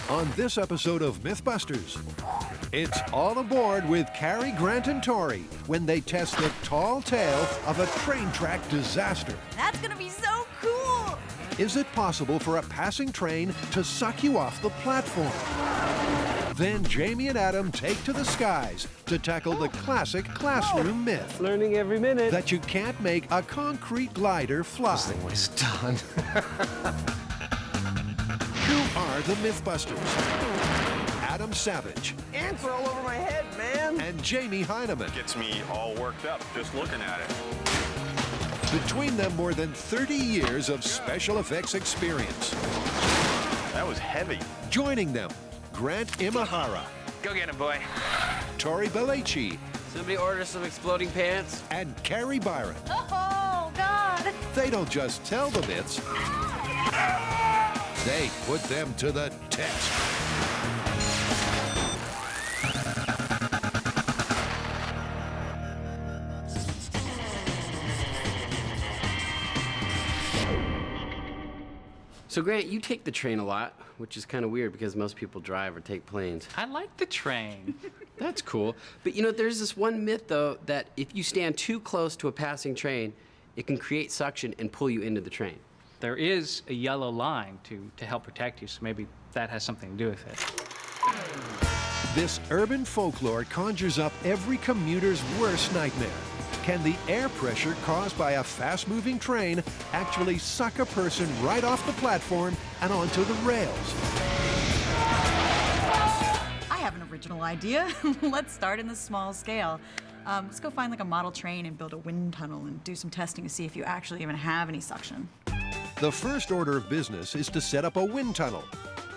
On this episode of MythBusters, it's all aboard with Carrie, Grant, and Tori when they test the tall tale of a train track disaster. That's gonna be so cool! Is it possible for a passing train to suck you off the platform? Then Jamie and Adam take to the skies to tackle the classic classroom myth. Learning every minute. That you can't make a concrete glider fly. This thing was done. Who are the MythBusters? Adam Savage. Ants are all over my head, man. And Jamie Hyneman. Gets me all worked up just looking at it. Between them, more than 30 years of special effects experience. That was heavy. Joining them, Grant Imahara. Go get him, boy. Tori Belleci. Somebody order some exploding pants. And Carrie Byron. Oh, God! They don't just tell the myths, they put them to the test. So, Grant, you take the train a lot, which is kind of weird because most people drive or take planes. I like the train. That's cool. But, you know, there's this one myth, though, that if you stand too close to a passing train, it can create suction and pull you into the train. There is a yellow line to help protect you, so maybe that has something to do with it. This urban folklore conjures up every commuter's worst nightmare. Can the air pressure caused by a fast-moving train actually suck a person right off the platform and onto the rails? I have an original idea. Let's start in the small scale. Let's go find like a model train and build a wind tunnel and do some testing to see if you actually even have any suction. The first order of business is to set up a wind tunnel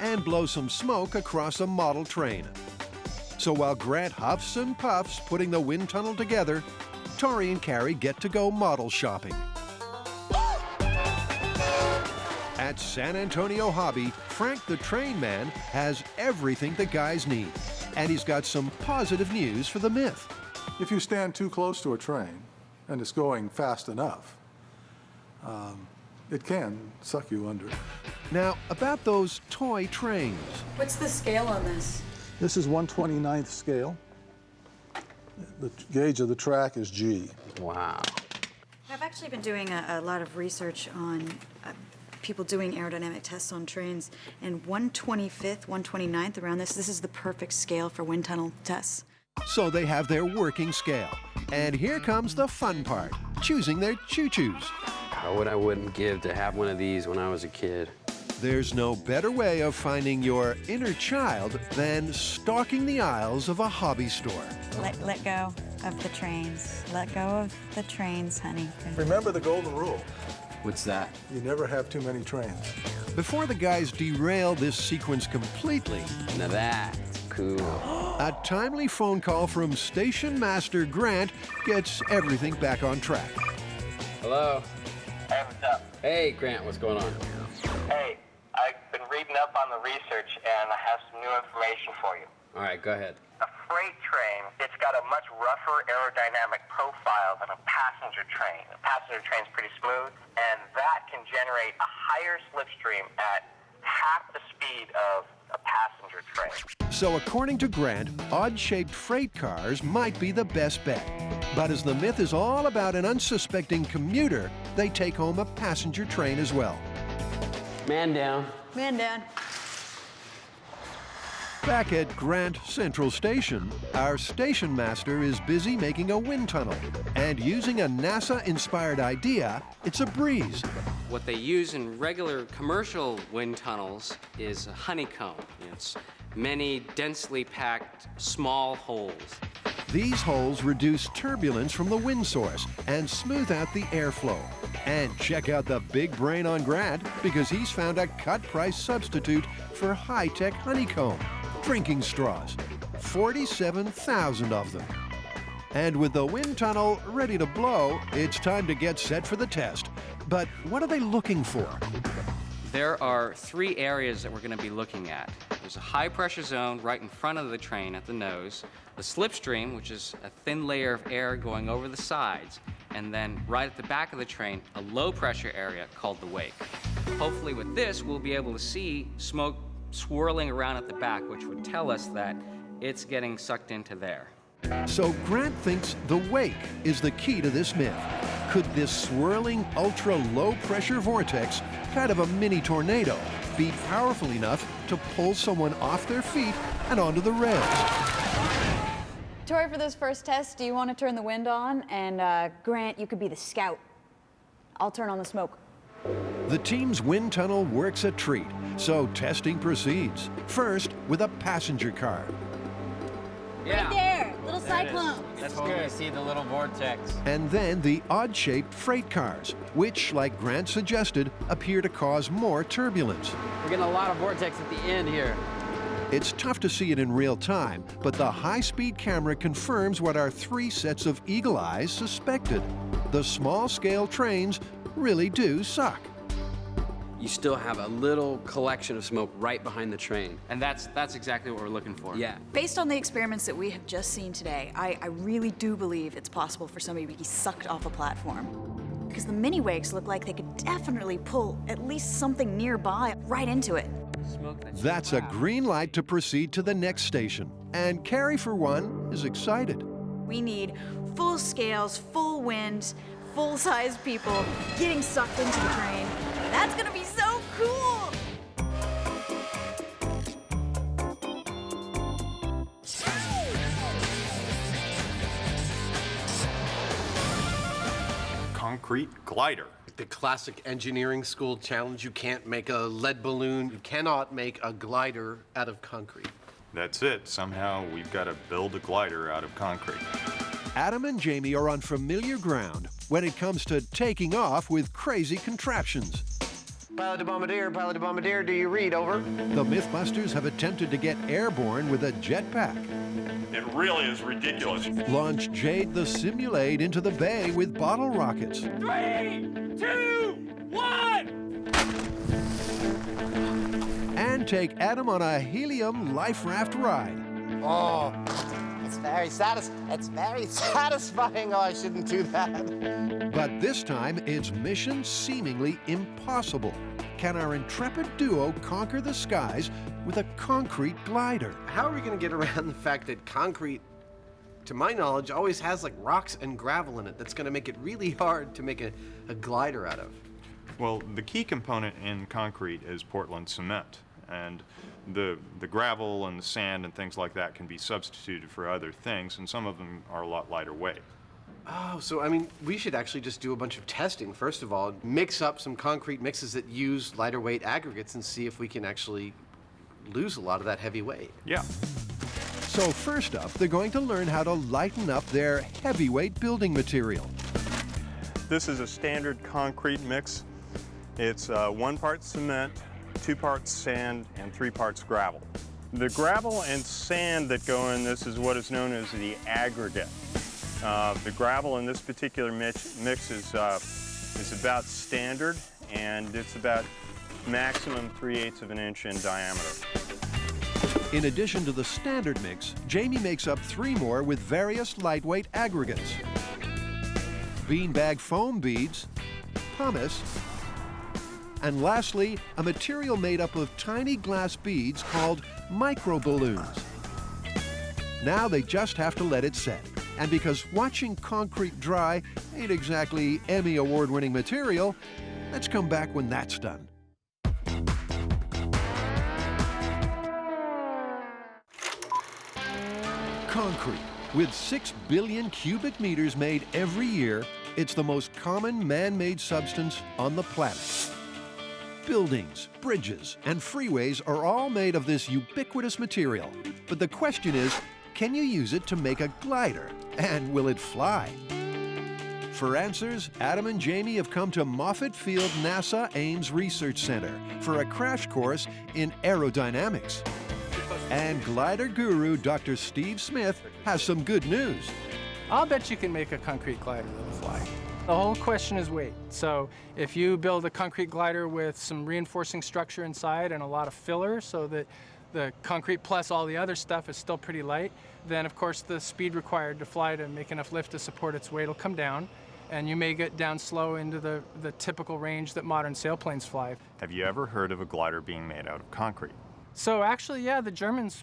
and blow some smoke across a model train. So while Grant huffs and puffs putting the wind tunnel together, Tori and Carrie get to go model shopping. At San Antonio Hobby, Frank the Train Man has everything the guys need. And he's got some positive news for the myth. If you stand too close to a train and it's going fast enough, it can suck you under. Now, about those toy trains. What's the scale on this? This is 1/29th scale. The gauge of the track is G. Wow. I've actually been doing a lot of research on people doing aerodynamic tests on trains, and 1/25th, 1/29th, around this is the perfect scale for wind tunnel tests. So they have their working scale. And here comes the fun part, choosing their choo-choos. What I wouldn't give to have one of these when I was a kid. There's no better way of finding your inner child than stalking the aisles of a hobby store. Let go of the trains. Let go of the trains, honey. Remember the golden rule. What's that? You never have too many trains. Before the guys derail this sequence completely, Now that's cool. a timely phone call from Station Master Grant gets everything back on track. Hello? Hey, what's up? Hey, Grant, what's going on? Hey, I've been reading up on the research and I have some new information for you. All right, go ahead. A freight train, it's got a much rougher aerodynamic profile than a passenger train. A passenger train's pretty smooth, and that can generate a higher slipstream at half the speed of a passenger train. So according to Grant, odd-shaped freight cars might be the best bet. But as the myth is all about an unsuspecting commuter, they take home a passenger train as well. Man down. Man down. Back at Grant Central Station, our station master is busy making a wind tunnel. And using a NASA-inspired idea, it's a breeze. What they use in regular commercial wind tunnels is a honeycomb. It's many densely packed small holes. These holes reduce turbulence from the wind source and smooth out the airflow. And check out the big brain on Grant, because he's found a cut-price substitute for high-tech honeycomb. Drinking straws. 47,000 of them. And with the wind tunnel ready to blow, it's time to get set for the test. But what are they looking for? There are 3 areas that we're going to be looking at. There's a high-pressure zone right in front of the train at the nose, the slipstream, which is a thin layer of air going over the sides, and then right at the back of the train, a low-pressure area called the wake. Hopefully with this, we'll be able to see smoke swirling around at the back, which would tell us that it's getting sucked into there. So Grant thinks the wake is the key to this myth. Could this swirling ultra-low pressure vortex, kind of a mini tornado, be powerful enough to pull someone off their feet and onto the rails? Tori, for this first test, do you want to turn the wind on? And Grant, you could be the scout. I'll turn on the smoke. The team's wind tunnel works a treat, so testing proceeds. First, with a passenger car. Yeah. Right there, little cyclone. That's good. You see the little vortex. And then the odd-shaped freight cars, which, like Grant suggested, appear to cause more turbulence. We're getting a lot of vortex at the end here. It's tough to see it in real time, but the high-speed camera confirms what our 3 sets of eagle eyes suspected. The small-scale trains really do suck. You still have a little collection of smoke right behind the train. And that's exactly what we're looking for. Yeah. Based on the experiments that we have just seen today, I really do believe it's possible for somebody to be sucked off a platform. Because the mini wakes look like they could definitely pull at least something nearby right into it. That's a green light to proceed to the next station. And Carrie, for one, is excited. We need full scales, full wind, full-size people getting sucked into the train. That's gonna be so cool! Concrete glider. The classic engineering school challenge, you can't make a lead balloon, you cannot make a glider out of concrete. That's it. Somehow we've got to build a glider out of concrete. Adam and Jamie are on familiar ground when it comes to taking off with crazy contraptions. Pilot to Bombardier, do you read? Over. The MythBusters have attempted to get airborne with a jetpack. It really is ridiculous. Launch Jade the Simulate into the bay with bottle rockets. 3, 2, 1! And take Adam on a helium life raft ride. Oh, it's very satisfying. Oh, I shouldn't do that. But this time, it's mission seemingly impossible. Can our intrepid duo conquer the skies with a concrete glider? How are we going to get around the fact that concrete, to my knowledge, always has like rocks and gravel in it? That's going to make it really hard to make a glider out of. Well, the key component in concrete is Portland cement. And the gravel and the sand and things like that can be substituted for other things, and some of them are a lot lighter weight. Oh, so I mean, we should actually just do a bunch of testing. First of all, mix up some concrete mixes that use lighter weight aggregates and see if we can actually lose a lot of that heavy weight. Yeah. So first up, they're going to learn how to lighten up their heavyweight building material. This is a standard concrete mix. It's 1 part cement, 2 parts sand, and 3 parts gravel. The gravel and sand that go in this is what is known as the aggregate. The gravel in this particular mix is about standard, and it's about maximum 3/8 of an inch in diameter. In addition to the standard mix, Jamie makes up 3 more with various lightweight aggregates. Beanbag foam beads, pumice, and lastly, a material made up of tiny glass beads called micro balloons. Now they just have to let it set. And because watching concrete dry ain't exactly Emmy award-winning material, let's come back when that's done. Concrete. With 6 billion cubic meters made every year, it's the most common man-made substance on the planet. Buildings, bridges, and freeways are all made of this ubiquitous material. But the question is, can you use it to make a glider? And will it fly? For answers, Adam and Jamie have come to Moffett Field NASA Ames Research Center for a crash course in aerodynamics. And glider guru Dr. Steve Smith has some good news. I'll bet you can make a concrete glider that'll fly. The whole question is weight. So if you build a concrete glider with some reinforcing structure inside and a lot of filler so that the concrete plus all the other stuff is still pretty light, then of course the speed required to fly to make enough lift to support its weight will come down, and you may get down slow into the typical range that modern sailplanes fly. Have you ever heard of a glider being made out of concrete? So actually, yeah, the Germans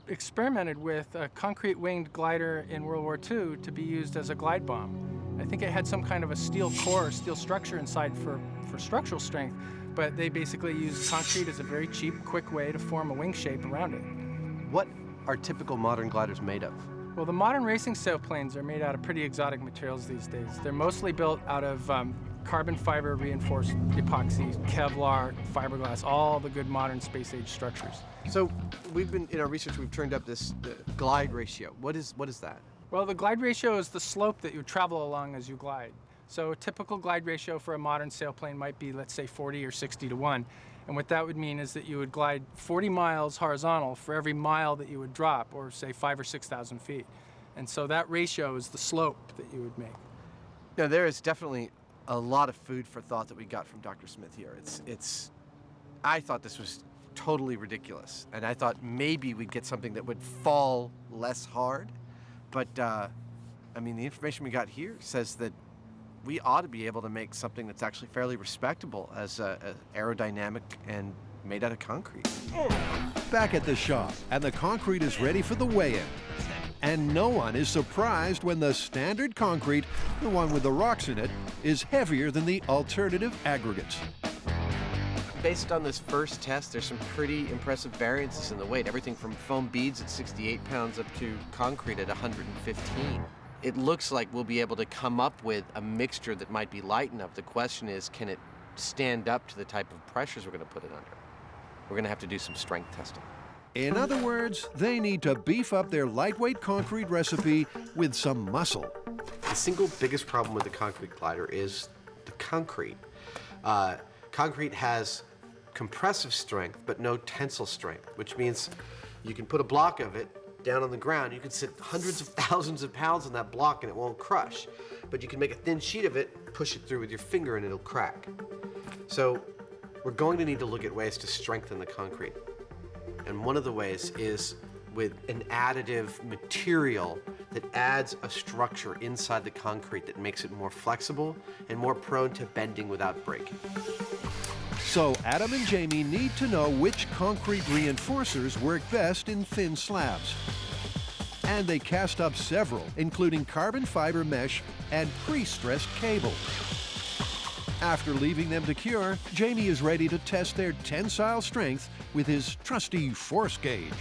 experimented with a concrete winged glider in World War II to be used as a glide bomb. I think it had some kind of a steel core, steel structure inside for structural strength, but they basically used concrete as a very cheap, quick way to form a wing shape around it. What are typical modern gliders made of? Well, the modern racing sailplanes are made out of pretty exotic materials these days. They're mostly built out of carbon fiber reinforced epoxy, Kevlar, fiberglass, all the good modern space age structures. So in our research, we've turned up this glide ratio. What is that? Well, the glide ratio is the slope that you travel along as you glide. So a typical glide ratio for a modern sailplane might be, let's say, 40 or 60 to 1. And what that would mean is that you would glide 40 miles horizontal for every mile that you would drop, or say 5,000 or 6,000 feet. And so that ratio is the slope that you would make. Now, there is definitely a lot of food for thought that we got from Dr. Smith here. I thought this was totally ridiculous, and I thought maybe we'd get something that would fall less hard. But, I mean, the information we got here says that we ought to be able to make something that's actually fairly respectable as aerodynamic and made out of concrete. Back at the shop, and the concrete is ready for the weigh-in. And no one is surprised when the standard concrete, the one with the rocks in it, is heavier than the alternative aggregates. Based on this first test, there's some pretty impressive variances in the weight. Everything from foam beads at 68 pounds up to concrete at 115. It looks like we'll be able to come up with a mixture that might be light enough. The question is, can it stand up to the type of pressures we're going to put it under? We're going to have to do some strength testing. In other words, they need to beef up their lightweight concrete recipe with some muscle. The single biggest problem with the concrete glider is the concrete. Concrete has compressive strength, but no tensile strength, which means you can put a block of it down on the ground. You can sit hundreds of thousands of pounds on that block and it won't crush. But you can make a thin sheet of it, push it through with your finger, and it'll crack. So we're going to need to look at ways to strengthen the concrete. And one of the ways is with an additive material that adds a structure inside the concrete that makes it more flexible and more prone to bending without breaking. So Adam and Jamie need to know which concrete reinforcers work best in thin slabs. And they cast up several, including carbon fiber mesh and pre-stressed cable. After leaving them to cure, Jamie is ready to test their tensile strength with his trusty force gauge.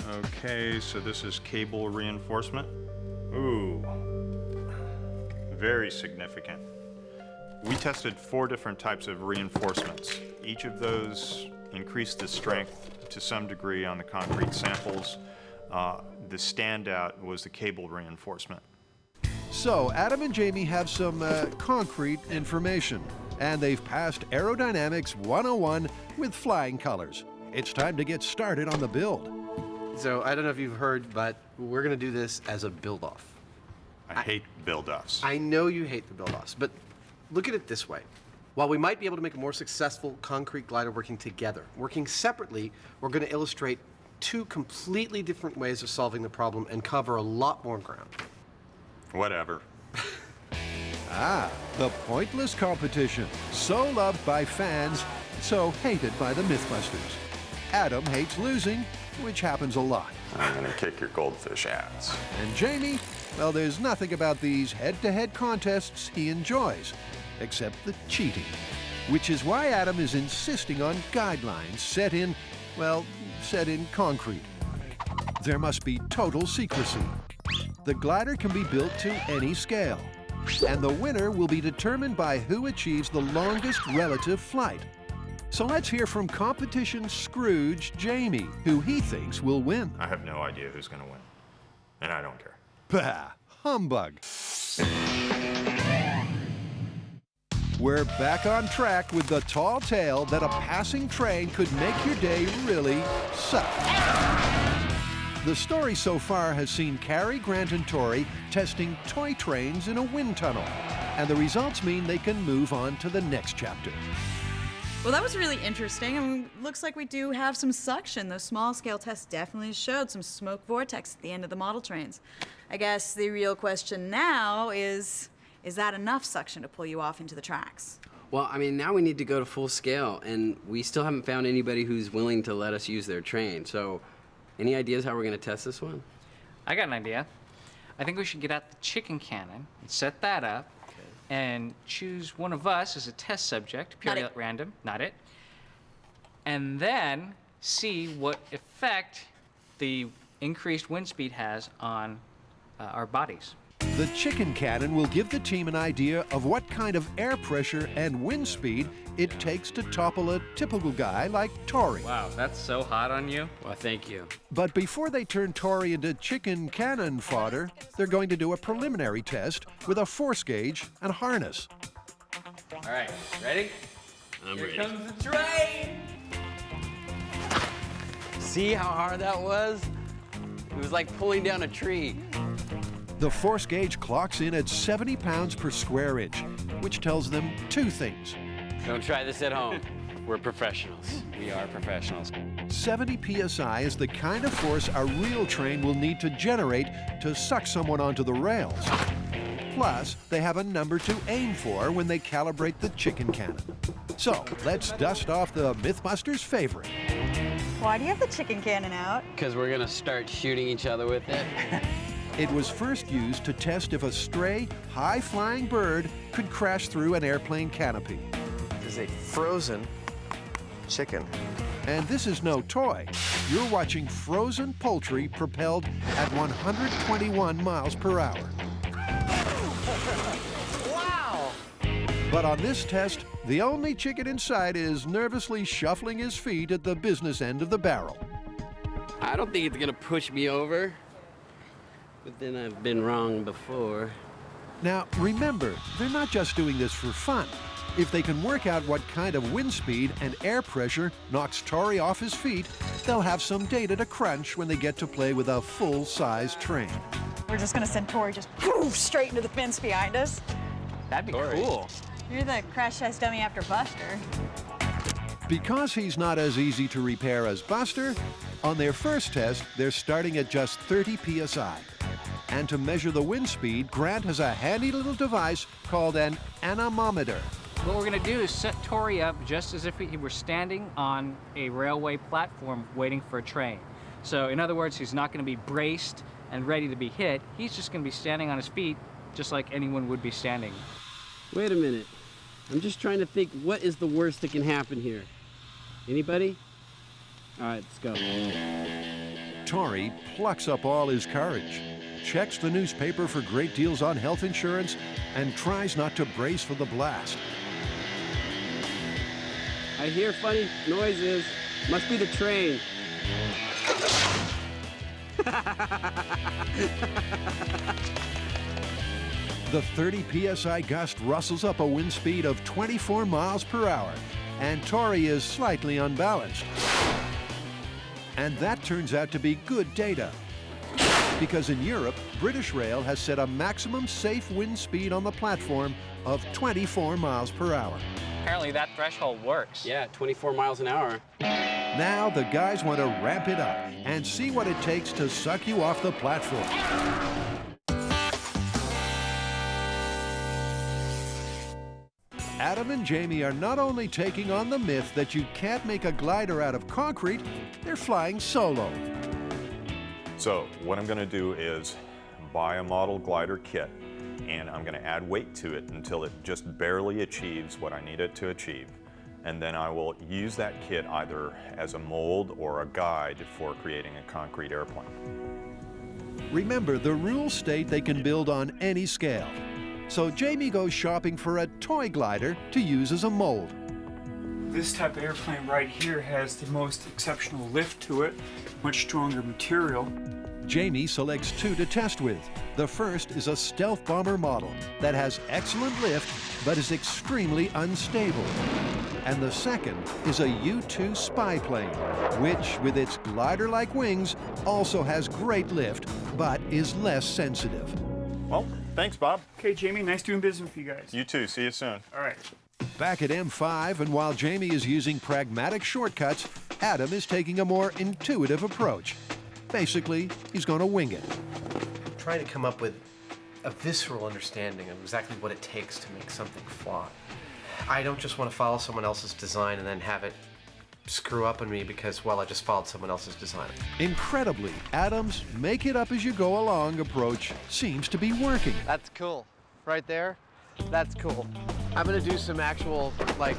Okay, so this is cable reinforcement. Ooh, very significant. We tested 4 different types of reinforcements. Each of those increased the strength to some degree on the concrete samples. The standout was the cable reinforcement. So Adam and Jamie have some concrete information, and they've passed Aerodynamics 101 with flying colors. It's time to get started on the build. So I don't know if you've heard, but we're going to do this as a build-off. I hate build-offs. I know you hate the build-offs, but look at it this way. While we might be able to make a more successful concrete glider working together, working separately, we're going to illustrate 2 completely different ways of solving the problem and cover a lot more ground. Whatever. The pointless competition. So loved by fans, so hated by the MythBusters. Adam hates losing, which happens a lot. I'm gonna kick your goldfish ass. And Jamie, well, there's nothing about these head-to-head contests he enjoys, except the cheating. Which is why Adam is insisting on guidelines set in concrete. There must be total secrecy. The glider can be built to any scale, and the winner will be determined by who achieves the longest relative flight. So let's hear from competition Scrooge Jamie, who he thinks will win. I have no idea who's gonna win, and I don't care. Bah, humbug. We're back on track with the tall tale that a passing train could make your day really suck. The story so far has seen Carrie, Grant, and Tori testing toy trains in a wind tunnel, and the results mean they can move on to the next chapter. Well, that was really interesting. I mean, looks like we do have some suction. Those small-scale tests definitely showed some smoke vortex at the end of the model trains. I guess the real question now is that enough suction to pull you off into the tracks? Well, I mean, now we need to go to full scale, and we still haven't found anybody who's willing to let us use their train. So, any ideas how we're going to test this one? I got an idea. I think we should get out the chicken cannon and set that up and choose one of us as a test subject, purely at random, not it, and then see what effect the increased wind speed has on our bodies. The chicken cannon will give the team an idea of what kind of air pressure and wind speed it takes to topple a typical guy like Tori. Wow, that's so hot on you. Well, thank you. But before they turn Tori into chicken cannon fodder, they're going to do a preliminary test with a force gauge and harness. All right, ready? I'm Here ready. comes the train. See how hard that was? It was like pulling down a tree. The force gauge clocks in at 70 pounds per square inch, which tells them two things. Don't try this at home. We're professionals. We are professionals. 70 psi is the kind of force a real train will need to generate to suck someone onto the rails. Plus, they have a number to aim for when they calibrate the chicken cannon. So, let's dust off the MythBusters' favorite. Why do you have the chicken cannon out? Because we're going to start shooting each other with it. It was first used to test if a stray, high-flying bird could crash through an airplane canopy. This is a frozen chicken. And this is no toy. You're watching frozen poultry propelled at 121 miles per hour. Wow! But on this test, the only chicken inside is nervously shuffling his feet at the business end of the barrel. I don't think it's going to push me over. But then I've been wrong before. Now, remember, they're not just doing this for fun. If they can work out what kind of wind speed and air pressure knocks Tori off his feet, they'll have some data to crunch when they get to play with a full-size train. We're just gonna send Tori just poof straight into the fence behind us. That'd be cool. You're the crash test dummy after Buster. Because he's not as easy to repair as Buster, on their first test, they're starting at just 30 psi. And to measure the wind speed, Grant has a handy little device called an anemometer. What we're gonna do is set Tori up just as if he were standing on a railway platform waiting for a train. So in other words, he's not gonna be braced and ready to be hit. He's just gonna be standing on his feet just like anyone would be standing. Wait a minute. I'm just trying to think, what is the worst that can happen here? Anybody? All right, let's go. Tori plucks up all his courage, checks the newspaper for great deals on health insurance, and tries not to brace for the blast. I hear funny noises. Must be the train. The 30 psi gust rustles up a wind speed of 24 miles per hour, and Tori is slightly unbalanced. And that turns out to be good data. Because in Europe, British Rail has set a maximum safe wind speed on the platform of 24 miles per hour. Apparently that threshold works. Yeah, 24 miles an hour. Now the guys want to ramp it up and see what it takes to suck you off the platform. Adam and Jamie are not only taking on the myth that you can't make a glider out of concrete, they're flying solo. So what I'm going to do is buy a model glider kit, and I'm going to add weight to it until it just barely achieves what I need it to achieve. And then I will use that kit either as a mold or a guide for creating a concrete airplane. Remember, the rules state they can build on any scale. So Jamie goes shopping for a toy glider to use as a mold. This type of airplane right here has the most exceptional lift to it, much stronger material. Jamie selects two to test with. The first is a stealth bomber model that has excellent lift but is extremely unstable. And the second is a U-2 spy plane, which, with its glider-like wings, also has great lift but is less sensitive. Well, thanks, Bob. Okay, Jamie, nice doing business with you guys. You too. See you soon. All right. Back at M5, and while Jamie is using pragmatic shortcuts, Adam is taking a more intuitive approach. Basically, he's going to wing it. I'm trying to come up with a visceral understanding of exactly what it takes to make something fly. I don't just want to follow someone else's design and then have it screw up on me because, well, I just followed someone else's design. Incredibly, Adam's make it up as you go along approach seems to be working. That's cool. Right there, that's cool. I'm gonna do some actual, like,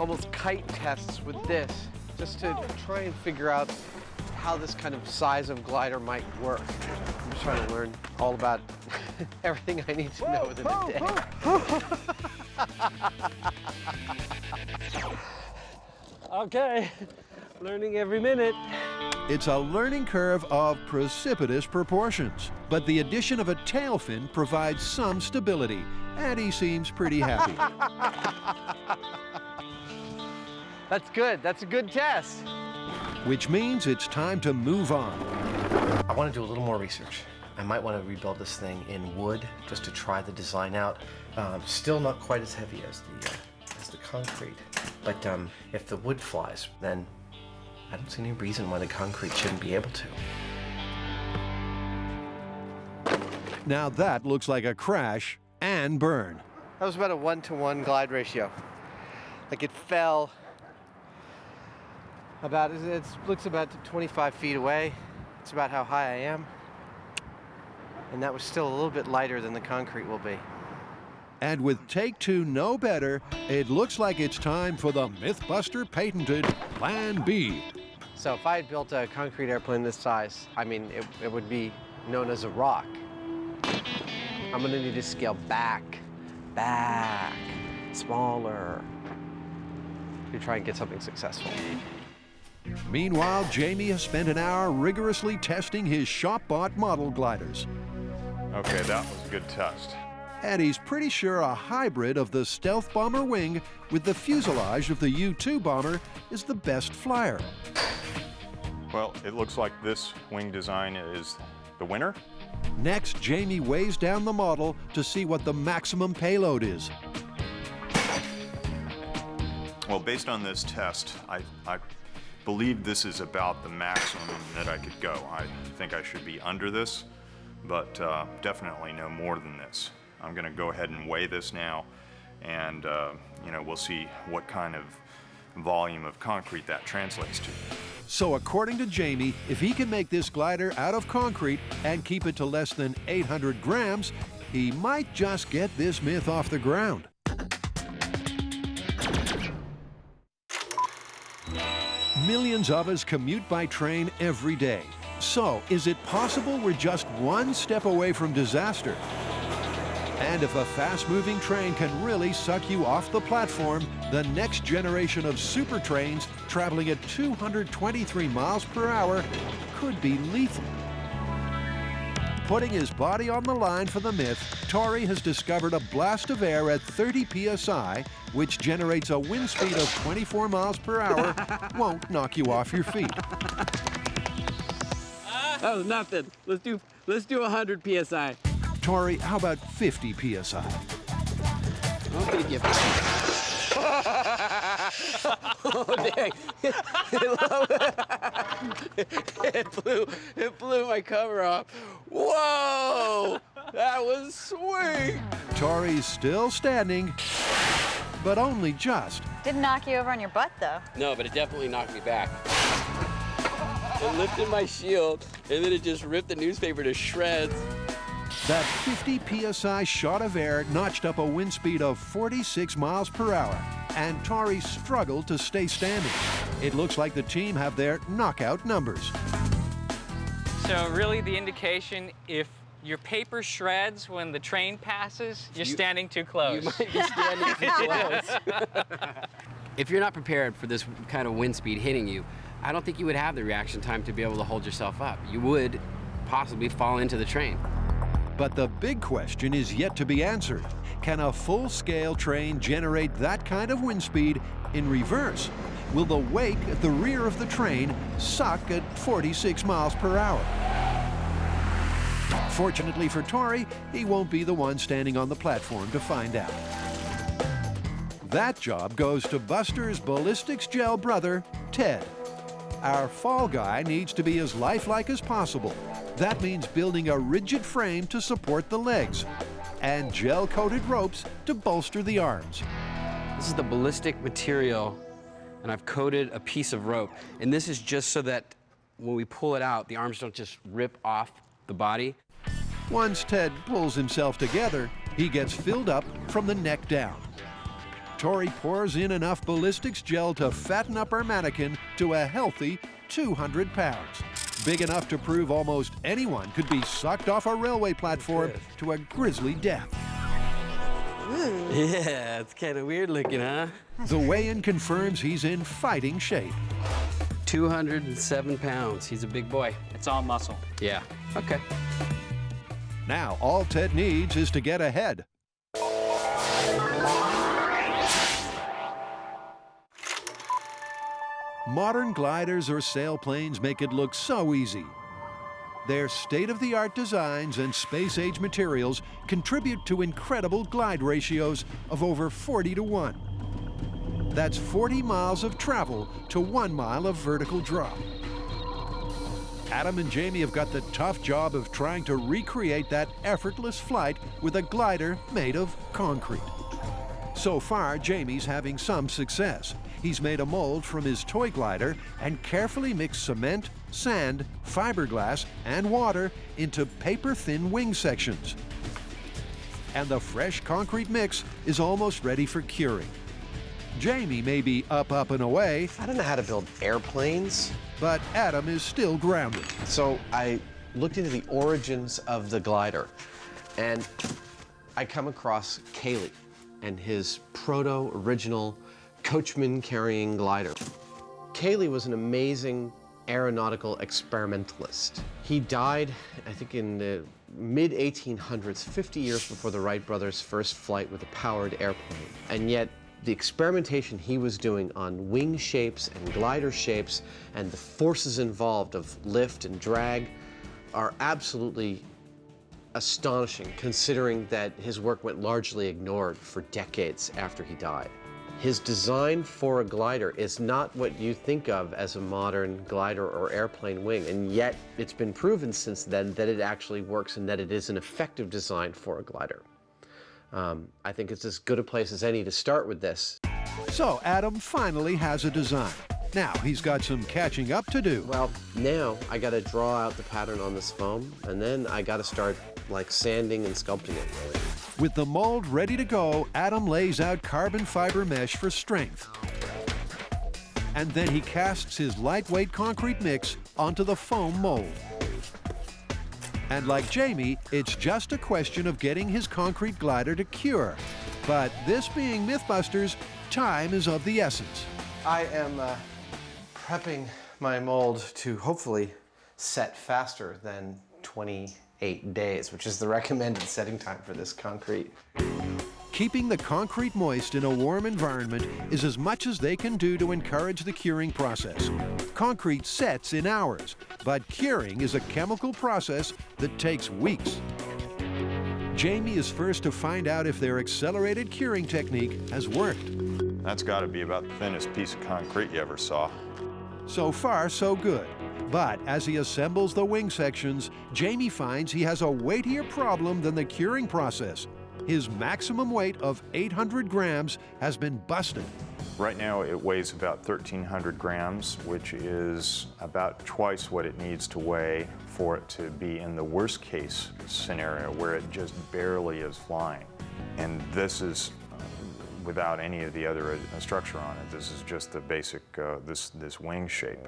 almost kite tests with this, just to try and figure out how this kind of size of glider might work. I'm just trying to learn all about everything I need to know within a day. Okay, learning every minute. It's a learning curve of precipitous proportions, but the addition of a tail fin provides some stability, and he seems pretty happy. That's good. That's a good test. Which means it's time to move on. I want to do a little more research. I might want to rebuild this thing in wood just to try the design out. Still not quite as heavy as the concrete, but if the wood flies, then I don't see any reason why the concrete shouldn't be able to. Now that looks like a crash and burn. That was about a 1-to-1 glide ratio. Like it fell about, it looks about 25 feet away. It's about how high I am. And that was still a little bit lighter than the concrete will be. And with take two no better, it looks like it's time for the MythBuster patented Plan B. So if I had built a concrete airplane this size, I mean, it would be known as a rock. I'm gonna need to scale back, smaller, to try and get something successful. Meanwhile, Jamie has spent an hour rigorously testing his shop-bought model gliders. Okay, that was a good test. And he's pretty sure a hybrid of the stealth bomber wing with the fuselage of the U-2 bomber is the best flyer. Well, it looks like this wing design is the winner. Next, Jamie weighs down the model to see what the maximum payload is. Well, based on this test, I believe this is about the maximum that I could go. I think I should be under this, but definitely no more than this. I'm gonna go ahead and weigh this now, and you know, we'll see what kind of volume of concrete that translates to. So according to Jamie, if he can make this glider out of concrete and keep it to less than 800 grams, he might just get this myth off the ground. Millions of us commute by train every day. So, is it possible we're just one step away from disaster? And if a fast-moving train can really suck you off the platform, the next generation of super trains traveling at 223 miles per hour could be lethal. Putting his body on the line for the myth, Tori has discovered a blast of air at 30 psi, which generates a wind speed of 24 miles per hour, won't knock you off your feet. That was nothing. Let's do 100 psi. Tori, how about 50 psi? I'm gonna give it. Oh dang! It blew my cover off. Whoa! That was sweet. Tori's still standing, but only just. Didn't knock you over on your butt, though. No, but it definitely knocked me back. It lifted my shield, and then it just ripped the newspaper to shreds. That 50 psi shot of air notched up a wind speed of 46 miles per hour, and Tori struggled to stay standing. It looks like the team have their knockout numbers. So really the indication, if your paper shreds when the train passes, you're standing too close. You might be standing too close. If you're not prepared for this kind of wind speed hitting you, I don't think you would have the reaction time to be able to hold yourself up. You would possibly fall into the train. But the big question is yet to be answered. Can a full-scale train generate that kind of wind speed in reverse? Will the wake at the rear of the train suck at 46 miles per hour? Fortunately for Tori, he won't be the one standing on the platform to find out. That job goes to Buster's Ballistics gel brother, Ted. Our fall guy needs to be as lifelike as possible. That means building a rigid frame to support the legs and gel-coated ropes to bolster the arms. This is the ballistic material, and I've coated a piece of rope. And this is just so that when we pull it out, the arms don't just rip off the body. Once Ted pulls himself together, he gets filled up from the neck down. Tori pours in enough ballistics gel to fatten up our mannequin to a healthy 200 pounds. Big enough to prove almost anyone could be sucked off a railway platform to a grisly death. Yeah, it's kind of weird looking, huh? The weigh-in confirms he's in fighting shape. 207 pounds. He's a big boy. It's all muscle. Yeah. Okay. Now all Ted needs is to get ahead. Modern gliders or sailplanes make it look so easy. Their state-of-the-art designs and space-age materials contribute to incredible glide ratios of over 40-to-1. That's 40 miles of travel to 1 mile of vertical drop. Adam and Jamie have got the tough job of trying to recreate that effortless flight with a glider made of concrete. So far, Jamie's having some success. He's made a mold from his toy glider and carefully mixed cement, sand, fiberglass, and water into paper-thin wing sections. And the fresh concrete mix is almost ready for curing. Jamie may be up, and away. I don't know how to build airplanes. But Adam is still grounded. So I looked into the origins of the glider, and I come across Cayley and his proto-original coachman-carrying glider. Cayley was an amazing aeronautical experimentalist. He died, I think, in the mid-1800s, 50 years before the Wright brothers' first flight with a powered airplane. And yet, the experimentation he was doing on wing shapes and glider shapes and the forces involved of lift and drag are absolutely astonishing, considering that his work went largely ignored for decades after he died. His design for a glider is not what you think of as a modern glider or airplane wing, and yet it's been proven since then that it actually works and that it is an effective design for a glider. I think it's as good a place as any to start with this. So Adam finally has a design. Now he's got some catching up to do. Well, now I gotta draw out the pattern on this foam, and then I gotta start like sanding and sculpting it, really. With the mold ready to go, Adam lays out carbon fiber mesh for strength. And then he casts his lightweight concrete mix onto the foam mold. And like Jamie, it's just a question of getting his concrete glider to cure. But this being MythBusters, time is of the essence. I am prepping my mold to hopefully set faster than 28 days, which is the recommended setting time for this concrete. Keeping the concrete moist in a warm environment is as much as they can do to encourage the curing process. Concrete sets in hours, but curing is a chemical process that takes weeks. Jamie is first to find out if their accelerated curing technique has worked. That's got to be about the thinnest piece of concrete you ever saw. So far, so good. But as he assembles the wing sections, Jamie finds he has a weightier problem than the curing process. His maximum weight of 800 grams has been busted. Right now it weighs about 1,300 grams, which is about twice what it needs to weigh for it to be in the worst case scenario where it just barely is flying. And this is without any of the other structure on it. This is just the basic, this wing shape.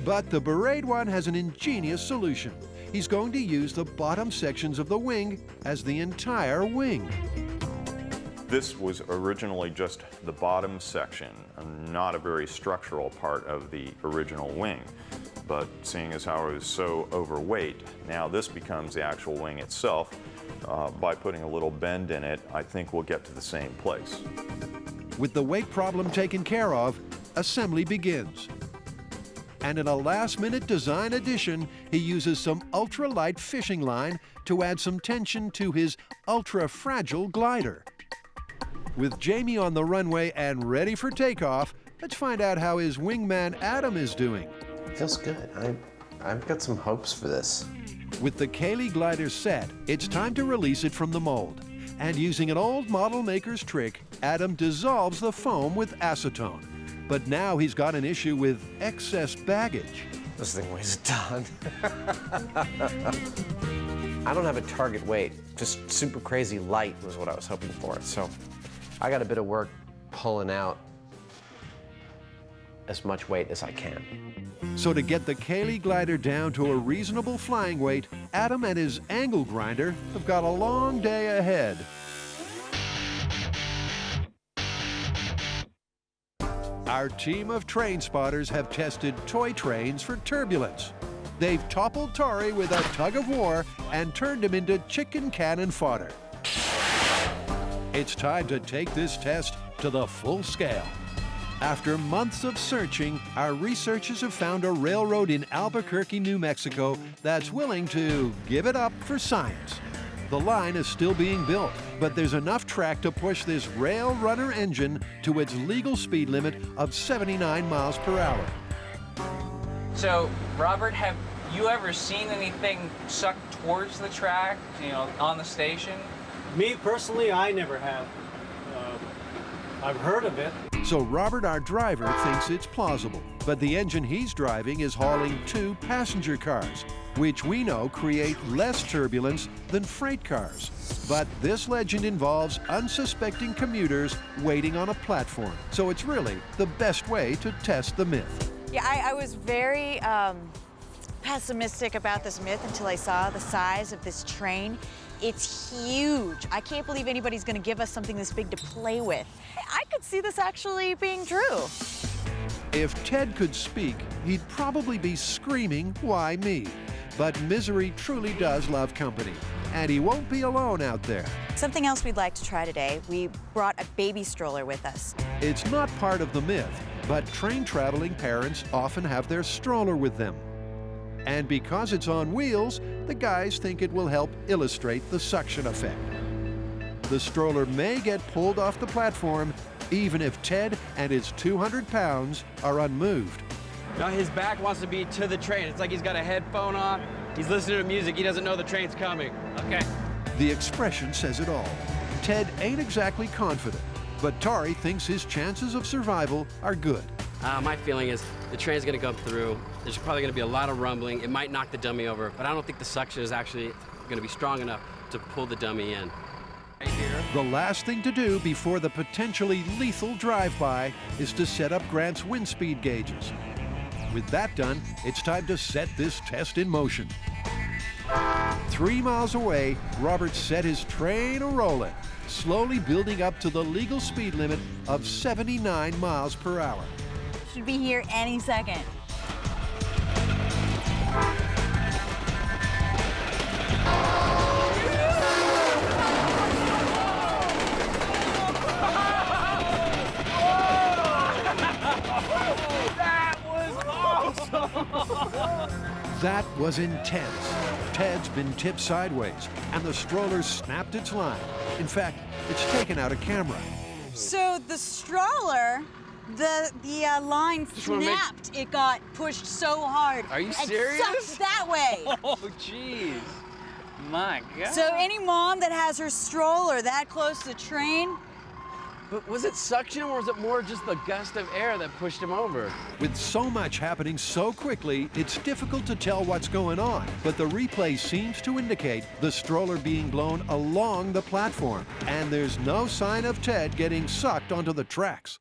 But the Berate one has an ingenious solution. He's going to use the bottom sections of the wing as the entire wing. This was originally just the bottom section, not a very structural part of the original wing. But seeing as how it was so overweight, now this becomes the actual wing itself. By putting a little bend in it, I think we'll get to the same place. With the weight problem taken care of, assembly begins. And in a last-minute design addition, he uses some ultra-light fishing line to add some tension to his ultra-fragile glider. With Jamie on the runway and ready for takeoff, let's find out how his wingman Adam is doing. Feels good. I've got some hopes for this. With the Cayley glider set, it's time to release it from the mold. And using an old model maker's trick, Adam dissolves the foam with acetone. But now he's got an issue with excess baggage. This thing weighs a ton. I don't have a target weight. Just super crazy light was what I was hoping for. So I got a bit of work pulling out as much weight as I can. So to get the Cayley glider down to a reasonable flying weight, Adam and his angle grinder have got a long day ahead. Our team of train spotters have tested toy trains for turbulence. They've toppled Tori with a tug of war and turned him into chicken cannon fodder. It's time to take this test to the full scale. After months of searching, our researchers have found a railroad in Albuquerque, New Mexico that's willing to give it up for science. The line is still being built, but there's enough track to push this rail runner engine to its legal speed limit of 79 miles per hour. So, Robert, have you ever seen anything suck towards the track, on the station? Me personally, I never have. I've heard of it. So Robert, our driver, thinks it's plausible, but the engine he's driving is hauling 2 passenger cars, which we know create less turbulence than freight cars. But this legend involves unsuspecting commuters waiting on a platform, so it's really the best way to test the myth. Yeah, I was very pessimistic about this myth until I saw the size of this train. It's huge. I can't believe anybody's going to give us something this big to play with. I could see this actually being true. If Ted could speak, he'd probably be screaming, "Why me?" But misery truly does love company, and he won't be alone out there. Something else we'd like to try today, we brought a baby stroller with us. It's not part of the myth, but train-traveling parents often have their stroller with them. And because it's on wheels, the guys think it will help illustrate the suction effect. The stroller may get pulled off the platform, even if Ted and his 200 pounds are unmoved. No, his back wants to be to the train. It's like he's got a headphone on. He's listening to music. He doesn't know the train's coming. Okay. The expression says it all. Ted ain't exactly confident, but Tori thinks his chances of survival are good. My feeling is the train's gonna go through. There's probably gonna be a lot of rumbling. It might knock the dummy over, but I don't think the suction is actually gonna be strong enough to pull the dummy in. Right here. The last thing to do before the potentially lethal drive-by is to set up Grant's wind speed gauges. With that done, it's time to set this test in motion. 3 miles away, Robert set his train a-rolling, slowly building up to the legal speed limit of 79 miles per hour. Should be here any second. That was awesome! That was intense. Ted's been tipped sideways, and the stroller snapped its line. In fact, it's taken out a camera. So the stroller, the line snapped. It got pushed so hard. Are you and serious? sucked that way. Oh, jeez. My God. So any mom that has her stroller that close to the train. But was it suction or was it more just the gust of air that pushed him over? With so much happening so quickly, it's difficult to tell what's going on. But the replay seems to indicate the stroller being blown along the platform. And there's no sign of Ted getting sucked onto the tracks.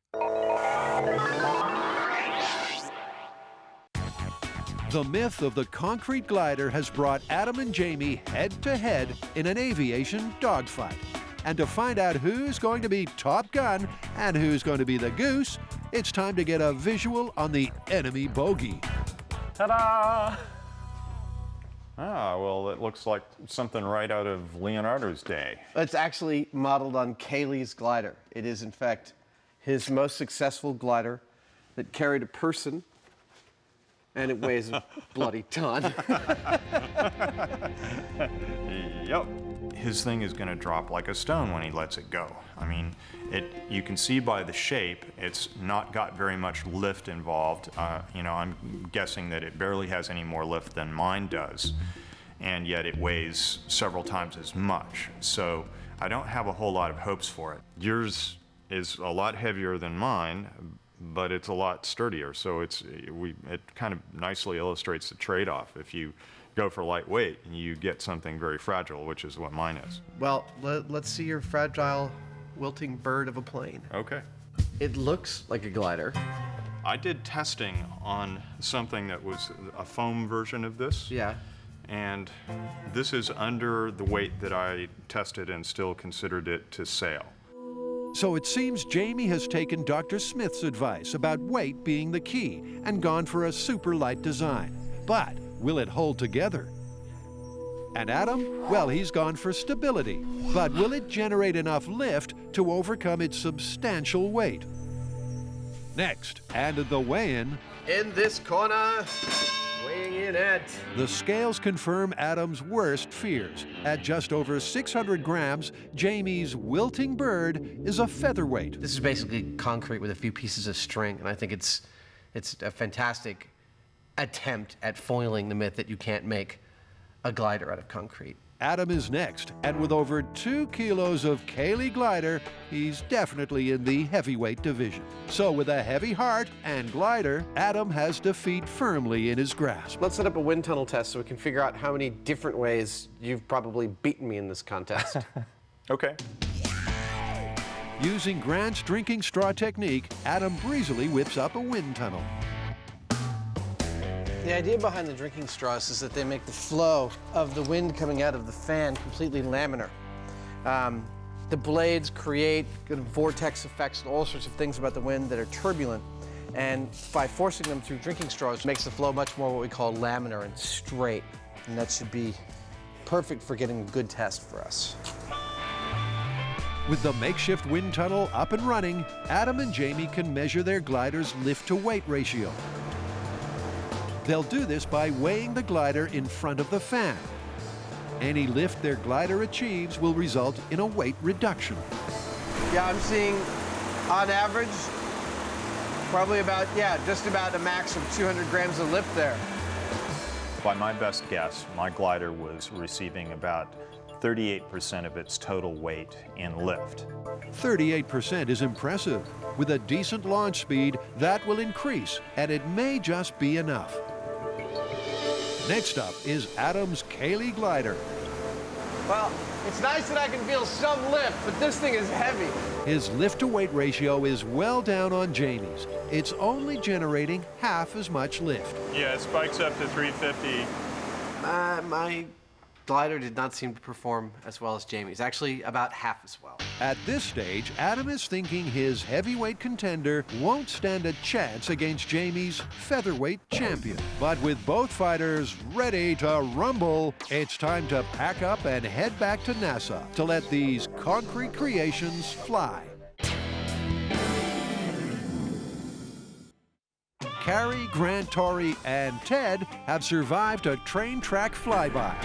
The myth of the concrete glider has brought Adam and Jamie head-to-head in an aviation dogfight. And to find out who's going to be Top Gun and who's going to be the goose, it's time to get a visual on the enemy bogey. Ta-da! Ah, well, it looks like something right out of Leonardo's day. It's actually modeled on Cayley's glider. It is, in fact, his most successful glider that carried a person, and it weighs a bloody ton. Yep. His thing is going to drop like a stone when he lets it go. I mean, you can see by the shape, it's not got very much lift involved. I'm guessing that it barely has any more lift than mine does. and yet it weighs several times as much. So I don't have a whole lot of hopes for it. Yours is a lot heavier than mine, but it's a lot sturdier. So it kind of nicely illustrates the trade-off. If you go for lightweight, you get something very fragile, which is what mine is. Well, let's see your fragile, wilting bird of a plane. Okay. It looks like a glider. I did testing on something that was a foam version of this. Yeah. And this is under the weight that I tested and still considered it to sail. So it seems Jamie has taken Dr. Smith's advice about weight being the key and gone for a super light design. But will it hold together? And Adam, well, he's gone for stability. But will it generate enough lift to overcome its substantial weight? Next, and at the weigh-in, in this corner, weighing in at... the scales confirm Adam's worst fears. At just over 600 grams, Jamie's wilting bird is a featherweight. This is basically concrete with a few pieces of string, and I think it's a fantastic attempt at foiling the myth that you can't make a glider out of concrete. Adam is next, and with over 2 kilos of Cayley glider, he's definitely in the heavyweight division. So with a heavy heart and glider, Adam has defeat firmly in his grasp. Let's set up a wind tunnel test so we can figure out how many different ways you've probably beaten me in this contest. Okay. Using Grant's drinking straw technique, Adam breezily whips up a wind tunnel. The idea behind the drinking straws is that they make the flow of the wind coming out of the fan completely laminar. The blades create vortex effects and all sorts of things about the wind that are turbulent. And by forcing them through drinking straws, it makes the flow much more what we call laminar and straight. And that should be perfect for getting a good test for us. With the makeshift wind tunnel up and running, Adam and Jamie can measure their glider's lift-to-weight ratio. They'll do this by weighing the glider in front of the fan. Any lift their glider achieves will result in a weight reduction. Yeah, I'm seeing, on average, probably about, just about a max of 200 grams of lift there. By my best guess, my glider was receiving about 38% of its total weight in lift. 38% is impressive. With a decent launch speed, that will increase, and it may just be enough. Next up is Adam's Cayley glider. Well, it's nice that I can feel some lift, but this thing is heavy. His lift-to-weight ratio is well down on Jamie's. It's only generating half as much lift. Yeah, it spikes up to 350. My glider did not seem to perform as well as Jamie's, actually about half as well. At this stage, Adam is thinking his heavyweight contender won't stand a chance against Jamie's featherweight champion. But with both fighters ready to rumble, it's time to pack up and head back to NASA to let these concrete creations fly. Carrie, Grant, Tori, and Ted have survived a train track flyby.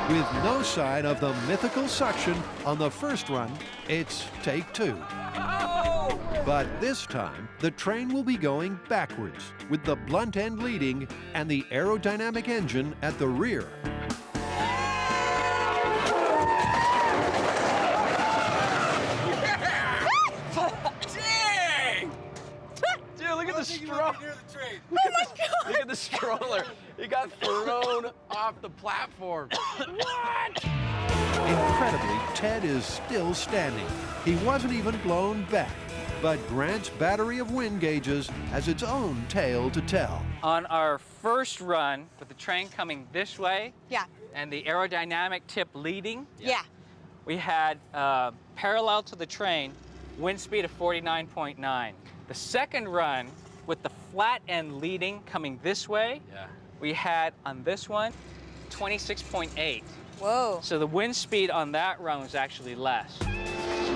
With no sign of the mythical suction on the first run, it's take 2. But this time, the train will be going backwards, with the blunt end leading and the aerodynamic engine at the rear. Dang! Dude, look at the stroller. Oh my God! Look at the stroller. He got thrown off the platform. What? Incredibly, Ted is still standing. He wasn't even blown back. But Grant's battery of wind gauges has its own tale to tell. On our first run, with the train coming this way, and the aerodynamic tip leading, we had parallel to the train, wind speed of 49.9. The second run, with the flat end leading coming this way, we had on this one 26.8. Whoa. So the wind speed on that run was actually less.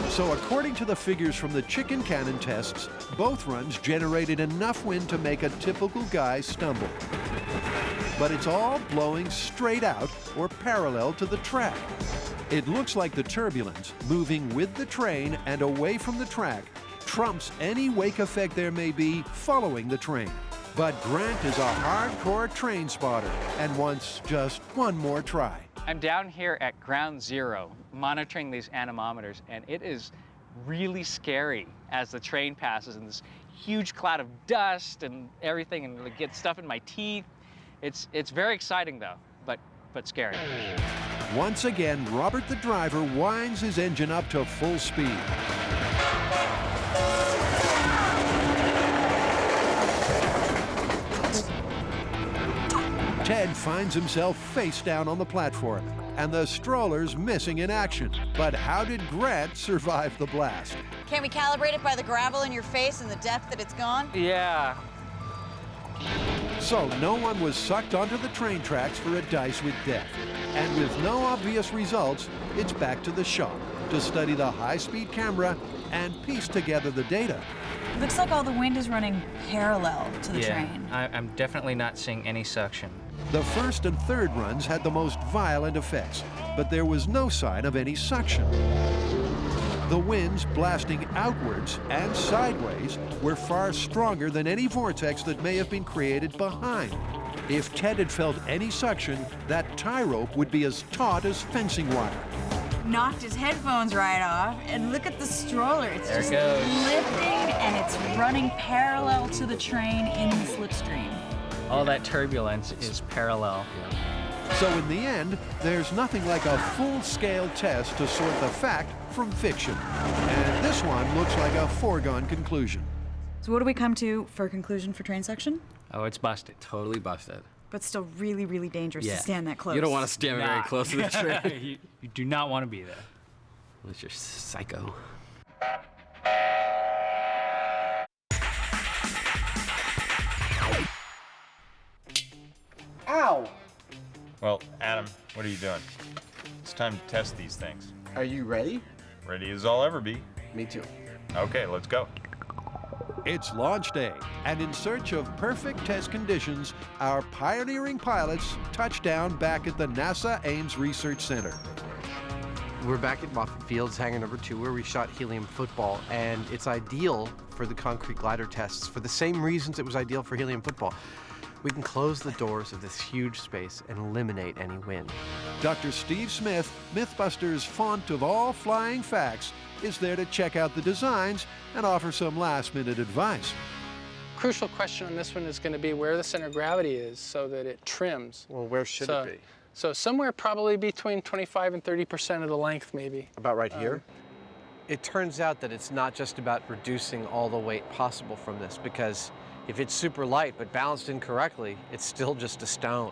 So according to the figures from the chicken cannon tests, both runs generated enough wind to make a typical guy stumble. But it's all blowing straight out or parallel to the track. It looks like the turbulence, moving with the train and away from the track, trumps any wake effect there may be following the train. But Grant is a hardcore train spotter and wants just one more try. I'm down here at ground zero, monitoring these anemometers, and it is really scary as the train passes in this huge cloud of dust and everything, and it gets stuff in my teeth. It's very exciting though, but scary. Once again, Robert the driver winds his engine up to full speed. Ted finds himself face down on the platform, and the stroller's missing in action. But how did Grant survive the blast? Can we calibrate it by the gravel in your face and the depth that it's gone? Yeah. So no one was sucked onto the train tracks for a dice with death. And with no obvious results, it's back to the shop to study the high-speed camera and piece together the data. Looks like all the wind is running parallel to the train. I'm definitely not seeing any suction. The first and third runs had the most violent effects, but there was no sign of any suction. The winds blasting outwards and sideways were far stronger than any vortex that may have been created behind. If Ted had felt any suction, that tie rope would be as taut as fencing wire. Knocked his headphones right off, and look at the stroller. It's There it just goes. lifting, and it's running parallel to the train in the slipstream. All that turbulence is parallel. So in the end, there's nothing like a full-scale test to sort the fact from fiction. And this one looks like a foregone conclusion. So what do we come to for a conclusion for train section? Oh, it's busted. Totally busted. But still really, really dangerous to stand that close. You don't want to stand very close to the train. You do not want to be there. Unless you're psycho. Ow! Well, Adam, what are you doing? It's time to test these things. Are you ready? Ready as I'll ever be. Me too. Okay, let's go. It's launch day, and in search of perfect test conditions, our pioneering pilots touch down back at the NASA Ames Research Center. We're back at Moffett Fields, hangar number 2, where we shot helium football, and it's ideal for the concrete glider tests for the same reasons it was ideal for helium football. We can close the doors of this huge space and eliminate any wind. Dr. Steve Smith, MythBusters' font of all flying facts, is there to check out the designs and offer some last-minute advice. Crucial question on this one is going to be where the center of gravity is so that it trims. Well, where should it be? So somewhere probably between 25 and 30% of the length, maybe. About right here? It turns out that it's not just about reducing all the weight possible from this, because if it's super light but balanced incorrectly, it's still just a stone.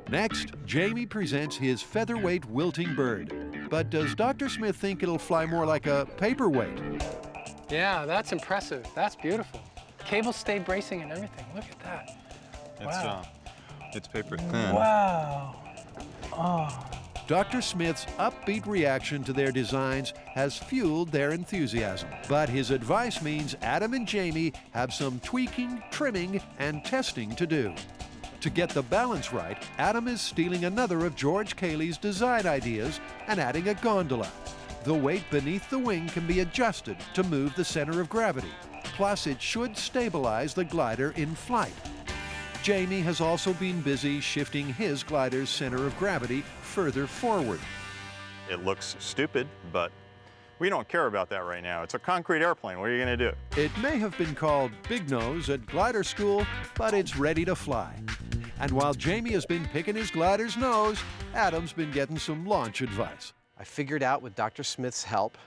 Next, Jamie presents his featherweight wilting bird. But does Dr. Smith think it'll fly more like a paperweight? Yeah, that's impressive. That's beautiful. Cables stay bracing and everything. Look at that. Wow. It's paper thin. Wow. Oh. Dr. Smith's upbeat reaction to their designs has fueled their enthusiasm. But his advice means Adam and Jamie have some tweaking, trimming, and testing to do. To get the balance right, Adam is stealing another of George Cayley's design ideas and adding a gondola. The weight beneath the wing can be adjusted to move the center of gravity. Plus, it should stabilize the glider in flight. Jamie has also been busy shifting his glider's center of gravity further forward. It looks stupid, but we don't care about that right now. It's a concrete airplane. What are you going to do? It may have been called Big Nose at glider school, but it's ready to fly. And while Jamie has been picking his glider's nose, Adam's been getting some launch advice. I figured out with Dr. Smith's help,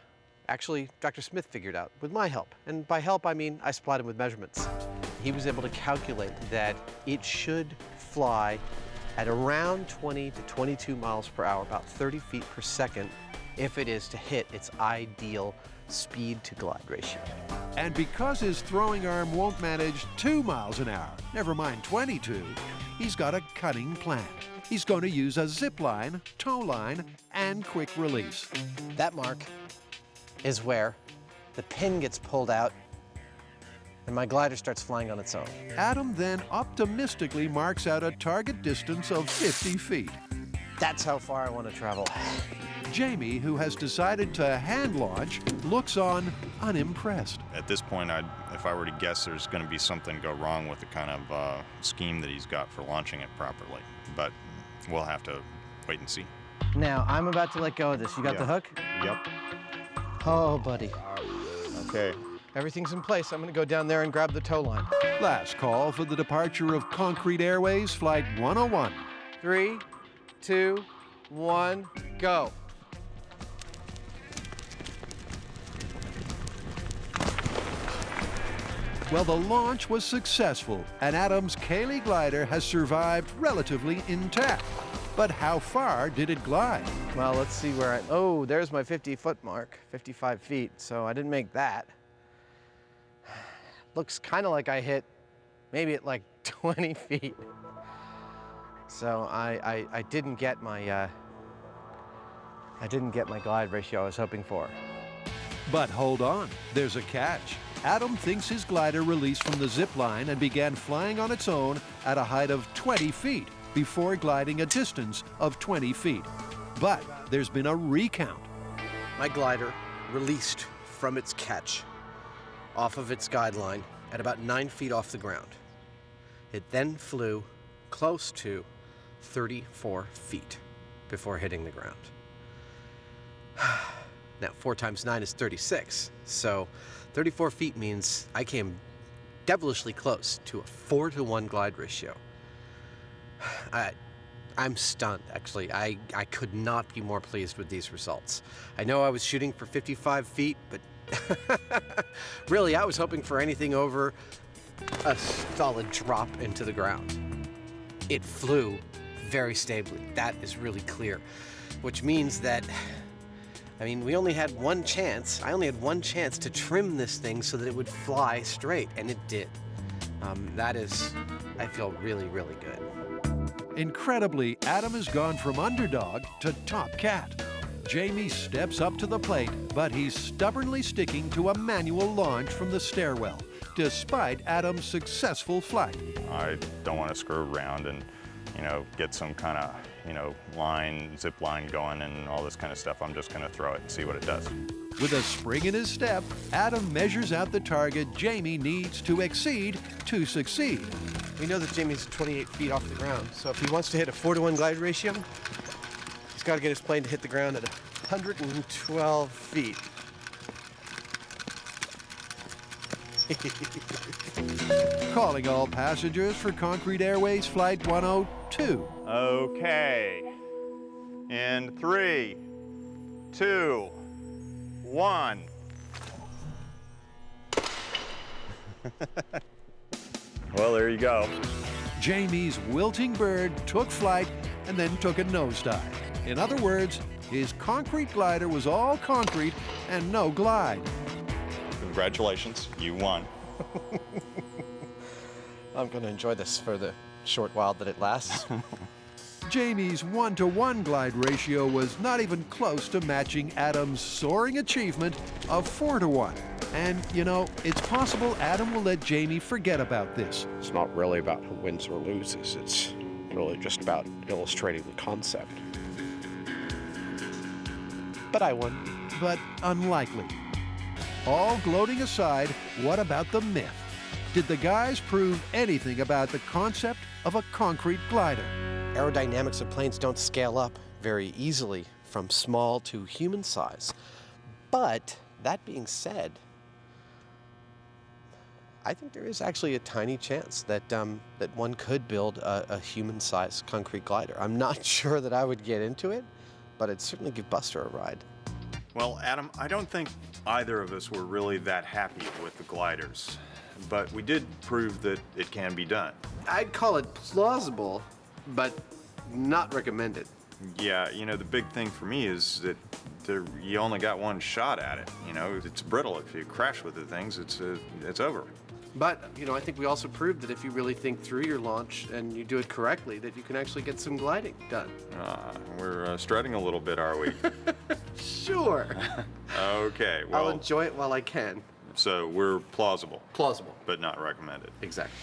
actually, Dr. Smith figured out with my help. And by help, I mean I supplied him with measurements. He was able to calculate that it should fly at around 20 to 22 miles per hour, about 30 feet per second, if it is to hit its ideal speed to glide ratio. And because his throwing arm won't manage 2 miles an hour, never mind 22, he's got a cunning plan. He's going to use a zip line, tow line, and quick release. That mark is where the pin gets pulled out and my glider starts flying on its own. Adam then optimistically marks out a target distance of 50 feet. That's how far I want to travel. Jamie, who has decided to hand launch, looks on unimpressed. At this point, if I were to guess, there's going to be something go wrong with the kind of scheme that he's got for launching it properly. But we'll have to wait and see. Now, I'm about to let go of this. You got the hook? Yep. Oh, buddy. Okay. Everything's in place. I'm going to go down there and grab the tow line. Last call for the departure of Concrete Airways Flight 101. 3, 2, 1, go. Well, the launch was successful, and Adam's Cayley glider has survived relatively intact. But how far did it glide? Well, let's see where oh, there's my 50-foot mark, 55 feet, so I didn't make that. Looks kind of like I hit maybe at like 20 feet. So I didn't get my glide ratio I was hoping for. But hold on, there's a catch. Adam thinks his glider released from the zip line and began flying on its own at a height of 20 feet before gliding a distance of 20 feet. But there's been a recount. My glider released from its catch off of its guideline at about 9 feet off the ground. It then flew close to 34 feet before hitting the ground. Now, 4 times 9 is 36, so 34 feet means I came devilishly close to a 4-to-1 glide ratio. I'm stunned, actually. I could not be more pleased with these results. I know I was shooting for 55 feet, but really, I was hoping for anything over a solid drop into the ground. It flew very stably. That is really clear, which means that, I mean, we only had one chance. I only had one chance to trim this thing so that it would fly straight, and it did. That is, I feel really, really good. Incredibly, Adam has gone from underdog to top cat. Jamie steps up to the plate, but he's stubbornly sticking to a manual launch from the stairwell, despite Adam's successful flight. I don't want to screw around and, get some kind of, zip line going and all this kind of stuff. I'm just going to throw it and see what it does. With a spring in his step, Adam measures out the target Jamie needs to exceed to succeed. We know that Jamie's 28 feet off the ground, so if he wants to hit a 4-to-1 glide ratio, he's got to get his plane to hit the ground at 112 feet. Calling all passengers for Concrete Airways Flight 102. Okay. In 3, 2, 1. Well, there you go. Jamie's wilting bird took flight and then took a nosedive. In other words, his concrete glider was all concrete and no glide. Congratulations, you won. I'm going to enjoy this for the short while that it lasts. Jamie's 1-to-1 glide ratio was not even close to matching Adam's soaring achievement of 4-to-1. And, it's possible Adam will let Jamie forget about this. It's not really about who wins or loses. It's really just about illustrating the concept. But I won. But unlikely. All gloating aside, what about the myth? Did the guys prove anything about the concept of a concrete glider? Aerodynamics of planes don't scale up very easily from small to human size. But that being said, I think there is actually a tiny chance that that one could build a human-sized concrete glider. I'm not sure that I would get into it, but I'd certainly give Buster a ride. Well, Adam, I don't think either of us were really that happy with the gliders, but we did prove that it can be done. I'd call it plausible, but not recommended. Yeah, the big thing for me is that you only got one shot at it. It's brittle. If you crash with the things, it's over. But, I think we also proved that if you really think through your launch and you do it correctly, that you can actually get some gliding done. We're strutting a little bit, are we? Sure. Okay, well... I'll enjoy it while I can. So we're plausible. Plausible. But not recommended. Exactly.